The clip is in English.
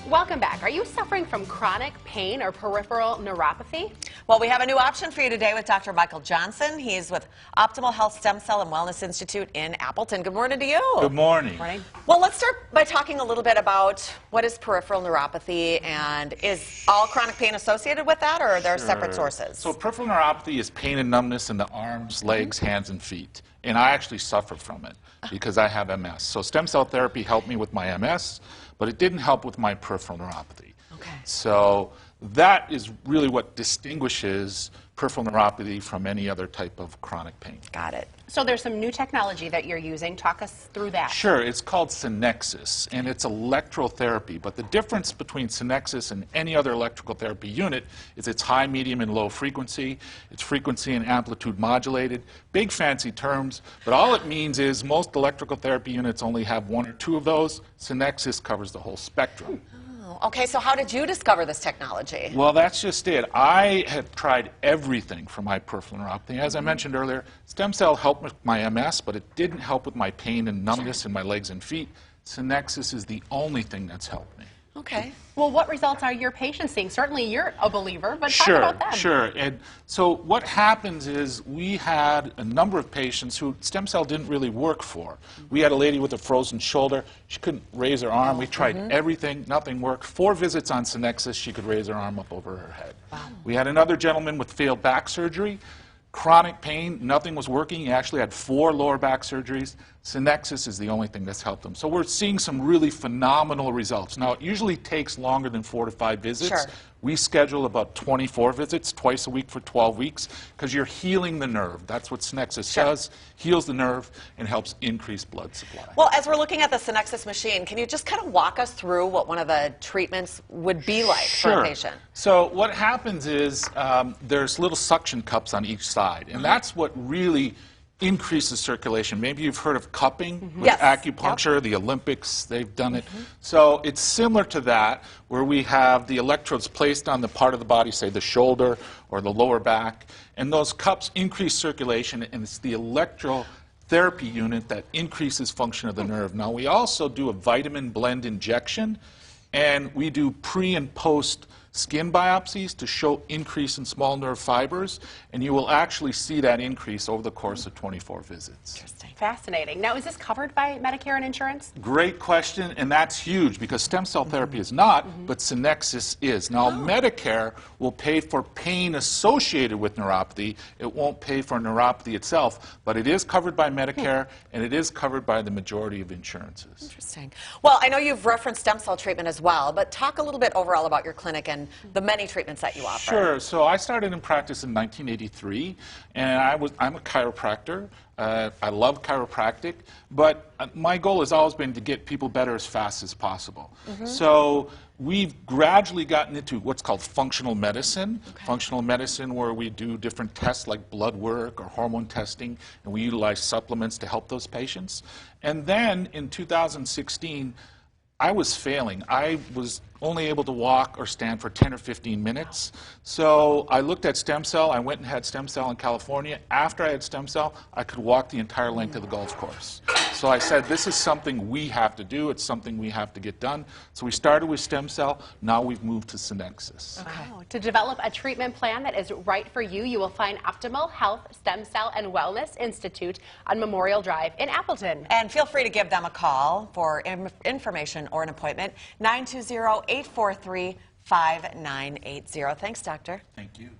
Welcome back. Are you suffering from chronic pain or peripheral neuropathy? Well, we have a new option for you today with Dr. Michael Johnson. He's with Optimal Health Stem Cell and Wellness Institute in Appleton. Good morning to you. Good morning. Morning. Well, let's start by talking a little bit about what is peripheral neuropathy, and is all chronic pain associated with that, or are there separate sources? So peripheral neuropathy is pain and numbness in the arms, legs, hands, and feet. And I actually suffer from it because I have MS. So stem cell therapy helped me with my MS, but it didn't help with my peripheral neuropathy. Okay. So that is really what distinguishes peripheral neuropathy from any other type of chronic pain. Got it. So there's some new technology that you're using. Talk us through that. Sure, it's called Synexus, and it's electrotherapy. But the difference between Synexus and any other electrical therapy unit is it's high, medium, and low frequency. It's frequency and amplitude modulated. Big fancy terms, but all it means is most electrical therapy units only have one or two of those. Synexus covers the whole spectrum. Okay, so how did you discover this technology? Well, that's just it. I had tried everything for my peripheral neuropathy. As I mentioned earlier, stem cell helped with my MS, but it didn't help with my pain and numbness in my legs and feet. Synexus is the only thing that's helped me. Okay. Well, what results are your patients seeing? Certainly you're a believer, but talk about them. Sure. And so what happens is we had a number of patients who stem cell didn't really work for. We had a lady with a frozen shoulder. She couldn't raise her arm. We tried everything. Nothing worked. 4 visits on Synexus, she could raise her arm up over her head. Wow. We had another gentleman with failed back surgery. Chronic pain, nothing was working. He actually had 4 lower back surgeries. Synexus is the only thing that's helped him. So we're seeing some really phenomenal results. Now, it usually takes longer than 4 to 5 visits. Sure. We schedule about 24 visits, twice a week for 12 weeks, because you're healing the nerve. That's what Synexus does, heals the nerve and helps increase blood supply. Well, as we're looking at the Synexus machine, can you just kind of walk us through what one of the treatments would be like for a patient? So what happens is there's little suction cups on each side, and that's what really increases circulation. Maybe you've heard of cupping with acupuncture, the Olympics, they've done it. So it's similar to that, where we have the electrodes placed on the part of the body, say the shoulder or the lower back, and those cups increase circulation, and it's the electrotherapy unit that increases function of the nerve. Now, we also do a vitamin blend injection, and we do pre and post skin biopsies to show increase in small nerve fibers, and you will actually see that increase over the course of 24 visits. Interesting. Fascinating. Now, is this covered by Medicare and insurance? Great question, and that's huge because stem cell therapy is not, but Synexus is. Now, Medicare will pay for pain associated with neuropathy. It won't pay for neuropathy itself, but it is covered by Medicare, and it is covered by the majority of insurances. Interesting. Well, I know you've referenced stem cell treatment as well, but talk a little bit overall about your clinic and the many treatments that you offer. Sure. So I started in practice in 1983, and I'm a chiropractor. I love chiropractic, but my goal has always been to get people better as fast as possible. So we've gradually gotten into what's called functional medicine. Functional medicine where we do different tests like blood work or hormone testing, and we utilize supplements to help those patients. And then in 2016, I was failing. I was only able to walk or stand for 10 or 15 minutes. So I looked at stem cell. I went and had stem cell in California. After I had stem cell, I could walk the entire length of the golf course. So I said, this is something we have to do. It's something we have to get done. So we started with stem cell. Now we've moved to Synexus. Wow. To develop a treatment plan that is right for you, you will find Optimal Health Stem Cell and Wellness Institute on Memorial Drive in Appleton. And feel free to give them a call for information or an appointment, 920-843-5980. Thanks, Doctor. Thank you.